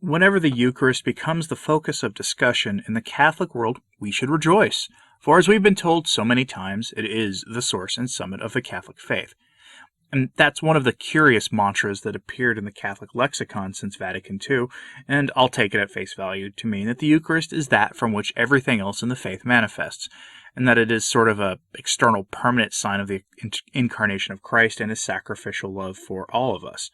Whenever the Eucharist becomes the focus of discussion in the Catholic world, we should rejoice, for as we've been told so many times, it is the source and summit of the Catholic faith. And that's one of the curious mantras that appeared in the Catholic lexicon since Vatican II, and I'll take it at face value to mean that the Eucharist is that from which everything else in the faith manifests, and that it is sort of a external permanent sign of the incarnation of Christ and his sacrificial love for all of us.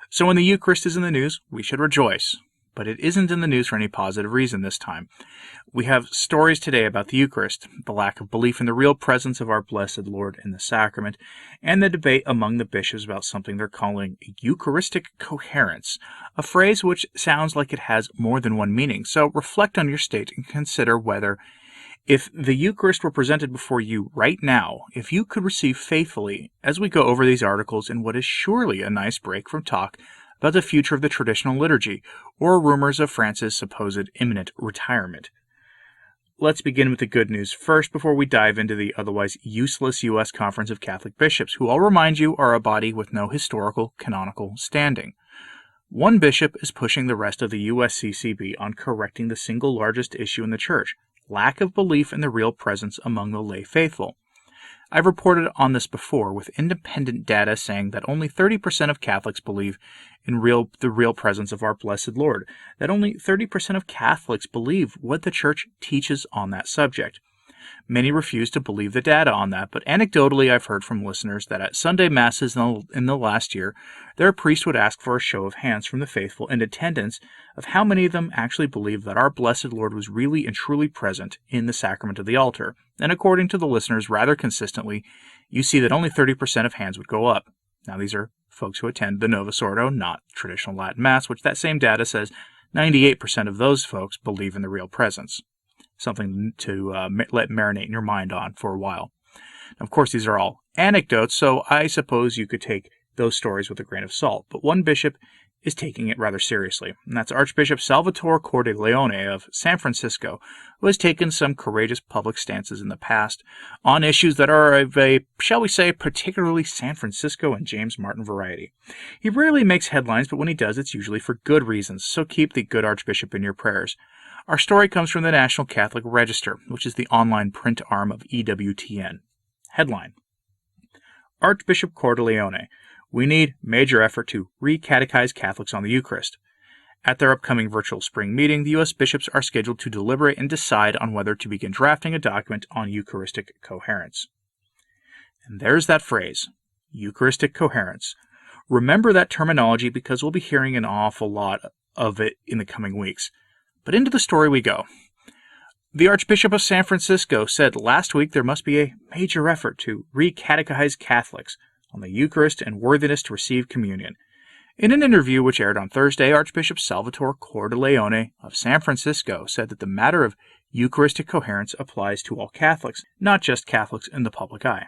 So when the Eucharist is in the news, we should rejoice. But it isn't in the news for any positive reason this time. We have stories today about the Eucharist, the lack of belief in the real presence of our blessed Lord in the sacrament, and the debate among the bishops about something they're calling eucharistic coherence, a phrase which sounds like it has more than one meaning. So reflect on your state and consider whether, if the Eucharist were presented before you right now, if you could receive faithfully as we go over these articles in what is surely a nice break from talk about the future of the traditional liturgy, or rumors of Francis' supposed imminent retirement. Let's begin with the good news first before we dive into the otherwise useless U.S. Conference of Catholic Bishops, who I'll remind you are a body with no historical canonical standing. One bishop is pushing the rest of the USCCB on correcting the single largest issue in the Church, lack of belief in the real presence among the lay faithful. I've reported on this before, with independent data saying that only 30% of Catholics believe in the real presence of our blessed Lord, that only 30% of Catholics believe what the Church teaches on that subject. Many refuse to believe the data on that, but anecdotally I've heard from listeners that at Sunday Masses in the last year, their priest would ask for a show of hands from the faithful in attendance of how many of them actually believed that our blessed Lord was really and truly present in the sacrament of the altar. And according to the listeners, rather consistently, you see that only 30% of hands would go up. Now these are folks who attend the Novus Ordo, not traditional Latin Mass, which that same data says 98% of those folks believe in the real presence. Something to let marinate in your mind on for a while. Of course, these are all anecdotes, so I suppose you could take those stories with a grain of salt. But one bishop is taking it rather seriously, and that's Archbishop Salvatore Cordileone of San Francisco, who has taken some courageous public stances in the past on issues that are of a, shall we say, particularly San Francisco and James Martin variety. He rarely makes headlines, but when he does, it's usually for good reasons, so keep the good Archbishop in your prayers. Our story comes from the National Catholic Register, which is the online print arm of EWTN. Headline: Archbishop Cordileone: we need major effort to re-catechize Catholics on the Eucharist. At their upcoming virtual spring meeting, the U.S. bishops are scheduled to deliberate and decide on whether to begin drafting a document on Eucharistic coherence. And there's that phrase, Eucharistic coherence. Remember that terminology because we'll be hearing an awful lot of it in the coming weeks. But into the story we go. The Archbishop of San Francisco said last week there must be a major effort to re-catechize Catholics on the Eucharist and worthiness to receive communion. In an interview which aired on Thursday, Archbishop Salvatore Cordileone of San Francisco said that the matter of Eucharistic coherence applies to all Catholics, not just Catholics in the public eye.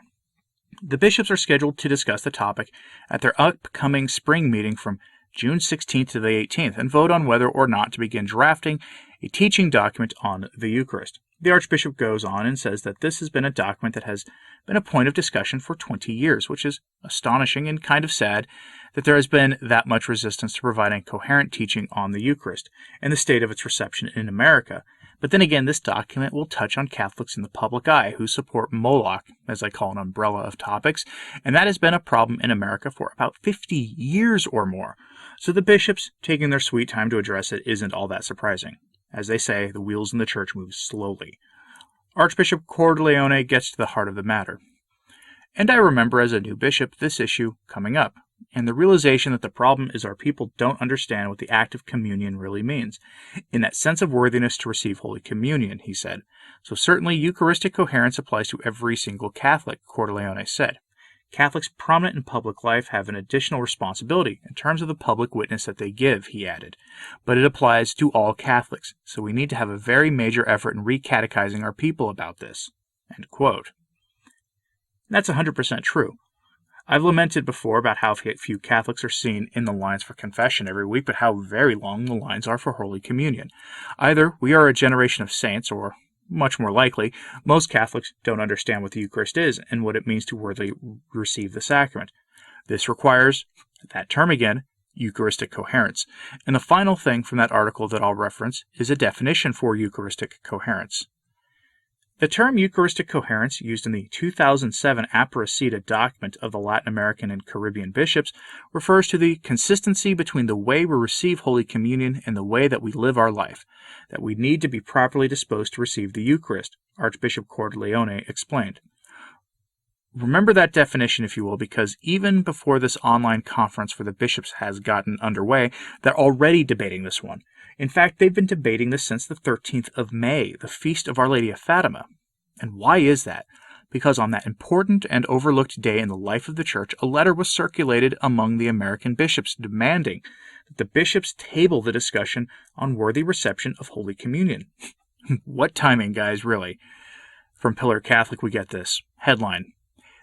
The bishops are scheduled to discuss the topic at their upcoming spring meeting from June 16th to the 18th, and vote on whether or not to begin drafting a teaching document on the Eucharist. The Archbishop goes on and says that this has been a document that has been a point of discussion for 20 years, which is astonishing and kind of sad that there has been that much resistance to providing coherent teaching on the Eucharist and the state of its reception in America. But then again, this document will touch on Catholics in the public eye who support Moloch, as I call an umbrella of topics, and that has been a problem in America for about 50 years or more. So the bishops taking their sweet time to address it isn't all that surprising. As they say, the wheels in the church move slowly. Archbishop Cordileone gets to the heart of the matter. And I remember as a new bishop this issue coming up, and the realization that the problem is our people don't understand what the act of communion really means, in that sense of worthiness to receive Holy Communion, he said. So certainly Eucharistic coherence applies to every single Catholic, Cordileone said. Catholics prominent in public life have an additional responsibility in terms of the public witness that they give, he added. But it applies to all Catholics, so we need to have a very major effort in re-catechizing our people about this. End quote. That's 100% true. I've lamented before about how few Catholics are seen in the lines for confession every week, but how very long the lines are for Holy Communion. Either we are a generation of saints, or, much more likely, most Catholics don't understand what the Eucharist is and what it means to worthily receive the sacrament. This requires, that term again, Eucharistic coherence. And the final thing from that article that I'll reference is a definition for Eucharistic coherence. The term Eucharistic coherence, used in the 2007 Aparecida document of the Latin American and Caribbean bishops, refers to the consistency between the way we receive Holy Communion and the way that we live our life, that we need to be properly disposed to receive the Eucharist, Archbishop Cordileone explained. Remember that definition, if you will, because even before this online conference for the bishops has gotten underway, they're already debating this one. In fact, they've been debating this since the 13th of May, the Feast of Our Lady of Fatima. And why is that? Because on that important and overlooked day in the life of the Church, a letter was circulated among the American bishops demanding that the bishops table the discussion on worthy reception of Holy Communion. What timing, guys, really? From Pillar Catholic, we get this. Headline: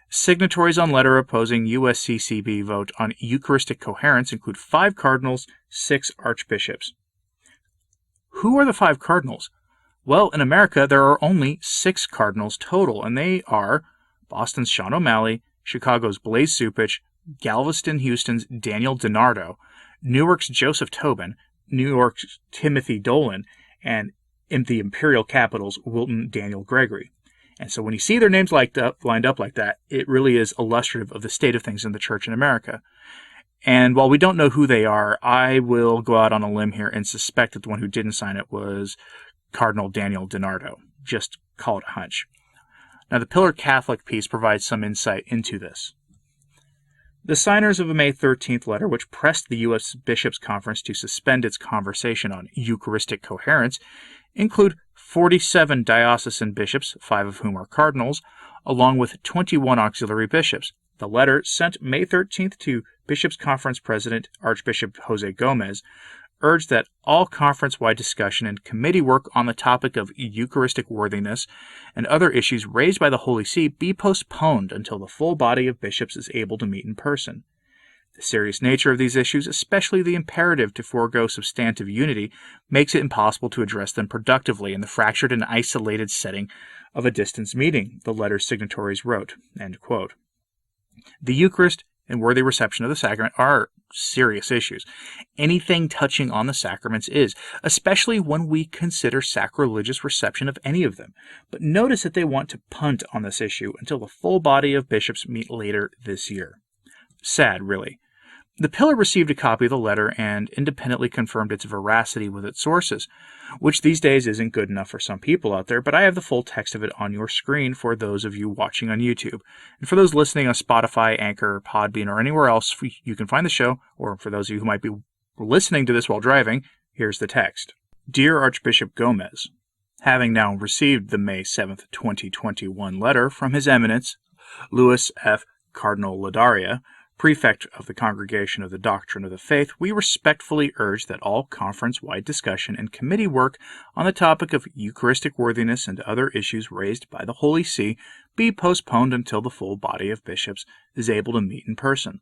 Signatories on letter opposing USCCB vote on Eucharistic coherence include 5 cardinals, 6 archbishops. Who are the 5 cardinals? Well, in America, there are only 6 cardinals total, and they are Boston's Sean O'Malley, Chicago's Blaise Cupich, Galveston, Houston's Daniel DiNardo, Newark's Joseph Tobin, New York's Timothy Dolan, and in the Imperial Capital's Wilton Daniel Gregory. And so when you see their names lined up like that, it really is illustrative of the state of things in the Church in America. And while we don't know who they are, I will go out on a limb here and suspect that the one who didn't sign it was Cardinal Daniel DiNardo. Just call it a hunch. Now, the Pillar Catholic piece provides some insight into this. The signers of a May 13th letter, which pressed the U.S. Bishops' Conference to suspend its conversation on Eucharistic coherence, include 47 diocesan bishops, 5 of whom are cardinals, along with 21 auxiliary bishops. The letter, sent May 13th to Bishops' Conference President Archbishop Jose Gomez, urged that all conference-wide discussion and committee work on the topic of Eucharistic worthiness and other issues raised by the Holy See be postponed until the full body of bishops is able to meet in person. The serious nature of these issues, especially the imperative to forego substantive unity, makes it impossible to address them productively in the fractured and isolated setting of a distance meeting, the letter's signatories wrote. End quote. The Eucharist and worthy reception of the sacrament are serious issues. Anything touching on the sacraments is, especially when we consider sacrilegious reception of any of them. But notice that they want to punt on this issue until the full body of bishops meet later this year. Sad, really. The Pillar received a copy of the letter and independently confirmed its veracity with its sources, which these days isn't good enough for some people out there, but I have the full text of it on your screen for those of you watching on YouTube. And for those listening on Spotify, Anchor, Podbean, or anywhere else you can find the show, or for those of you who might be listening to this while driving, here's the text. Dear Archbishop Gomez, having now received the May 7th, 2021 letter from His Eminence, Louis F. Cardinal Ladaria, Prefect of the Congregation of the Doctrine of the Faith, we respectfully urge that all conference-wide discussion and committee work on the topic of Eucharistic worthiness and other issues raised by the Holy See be postponed until the full body of bishops is able to meet in person.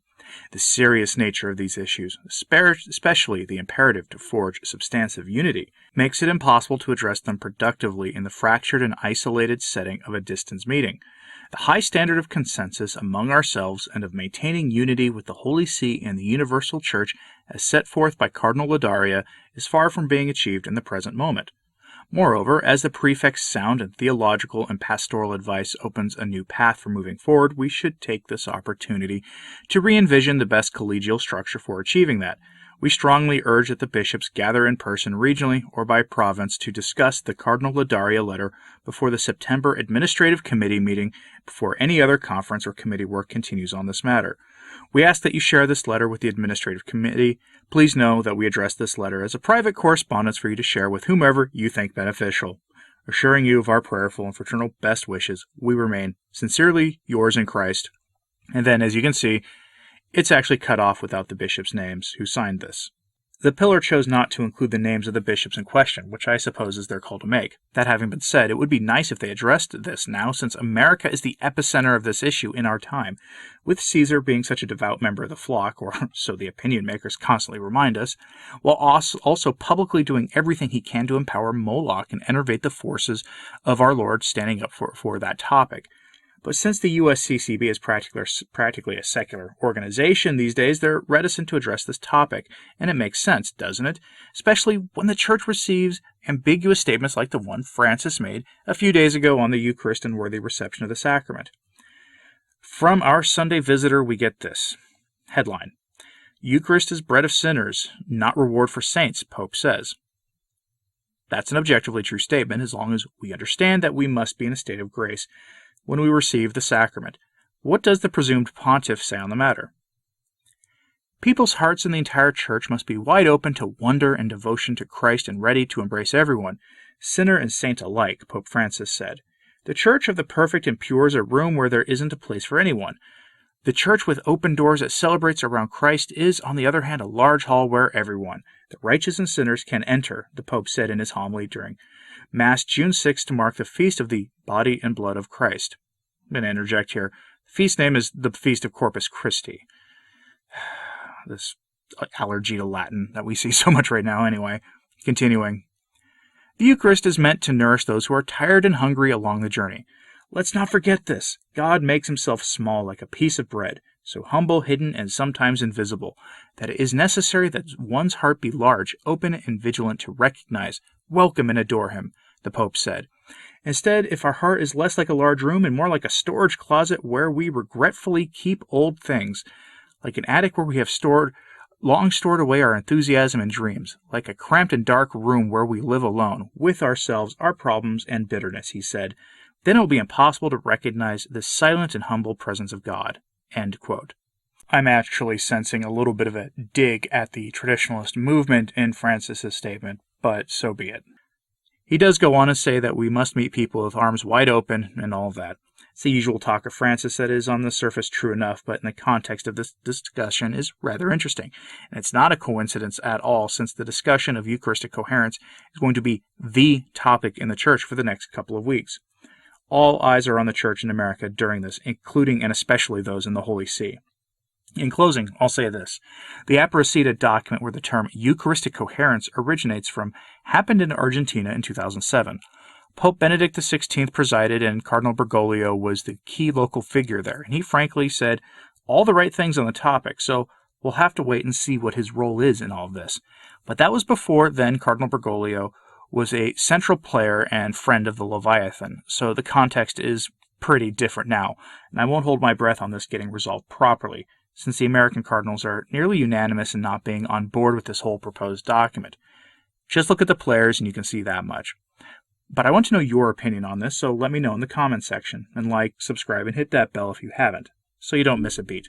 The serious nature of these issues, especially the imperative to forge substantive unity, makes it impossible to address them productively in the fractured and isolated setting of a distance meeting. The high standard of consensus among ourselves and of maintaining unity with the Holy See and the Universal Church as set forth by Cardinal Ladaria is far from being achieved in the present moment. Moreover, as the prefect's sound and theological and pastoral advice opens a new path for moving forward, we should take this opportunity to re-envision the best collegial structure for achieving that. We strongly urge that the bishops gather in person regionally or by province to discuss the Cardinal Ladaria letter before the September Administrative Committee meeting before any other conference or committee work continues on this matter. We ask that you share this letter with the Administrative Committee. Please know that we address this letter as a private correspondence for you to share with whomever you think beneficial. Assuring you of our prayerful and fraternal best wishes, we remain sincerely yours in Christ. And then, as you can see, it's actually cut off without the bishops' names who signed this. The Pillar chose not to include the names of the bishops in question, which I suppose is their call to make. That having been said, it would be nice if they addressed this now, since America is the epicenter of this issue in our time, with Caesar being such a devout member of the flock, or so the opinion makers constantly remind us, while also publicly doing everything he can to empower Moloch and enervate the forces of our Lord standing up for that topic. But since the USCCB is practically a secular organization these days, they're reticent to address this topic, and it makes sense, doesn't it? Especially when the Church receives ambiguous statements like the one Francis made a few days ago on the Eucharist and worthy reception of the sacrament. From our Sunday Visitor, we get this. Headline: Eucharist is bread of sinners, not reward for saints, Pope says. That's an objectively true statement as long as we understand that we must be in a state of grace when we receive the sacrament. What does the presumed pontiff say on the matter? People's hearts in the entire Church must be wide open to wonder and devotion to Christ and ready to embrace everyone, sinner and saint alike, Pope Francis said. The Church of the perfect and pure is a room where there isn't a place for anyone. The Church with open doors that celebrates around Christ is, on the other hand, a large hall where everyone, the righteous and sinners, can enter, the Pope said in his homily during Mass June 6 to mark the feast of the body and blood of Christ. I'm going to interject here. The feast name is the Feast of Corpus Christi. This allergy to Latin that we see so much right now anyway. Continuing. The Eucharist is meant to nourish those who are tired and hungry along the journey. Let's not forget this. God makes himself small like a piece of bread, so humble, hidden, and sometimes invisible, that it is necessary that one's heart be large, open, and vigilant to recognize, welcome, and adore him, the Pope said. Instead, if our heart is less like a large room and more like a storage closet where we regretfully keep old things, like an attic where we have long stored away our enthusiasm and dreams, like a cramped and dark room where we live alone, with ourselves, our problems, and bitterness, he said, then it will be impossible to recognize the silent and humble presence of God. End quote. I'm actually sensing a little bit of a dig at the traditionalist movement in Francis's statement, but so be it. He does go on to say that we must meet people with arms wide open and all of that. It's the usual talk of Francis that is on the surface true enough, but in the context of this discussion is rather interesting. And it's not a coincidence at all, since the discussion of Eucharistic coherence is going to be the topic in the Church for the next couple of weeks. All eyes are on the Church in America during this, including and especially those in the Holy See. In closing, I'll say this. The Aparecida document where the term Eucharistic coherence originates from happened in Argentina in 2007. Pope Benedict XVI presided, and Cardinal Bergoglio was the key local figure there, and he frankly said all the right things on the topic, so we'll have to wait and see what his role is in all of this. But that was before then Cardinal Bergoglio was a central player and friend of the Leviathan, so the context is pretty different now, and I won't hold my breath on this getting resolved properly, since the American Cardinals are nearly unanimous in not being on board with this whole proposed document. Just look at the players and you can see that much. But I want to know your opinion on this, so let me know in the comments section, and like, subscribe, and hit that bell if you haven't, so you don't miss a beat.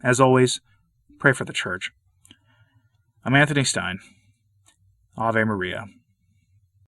As always, pray for the Church. I'm Anthony Stine. Ave Maria.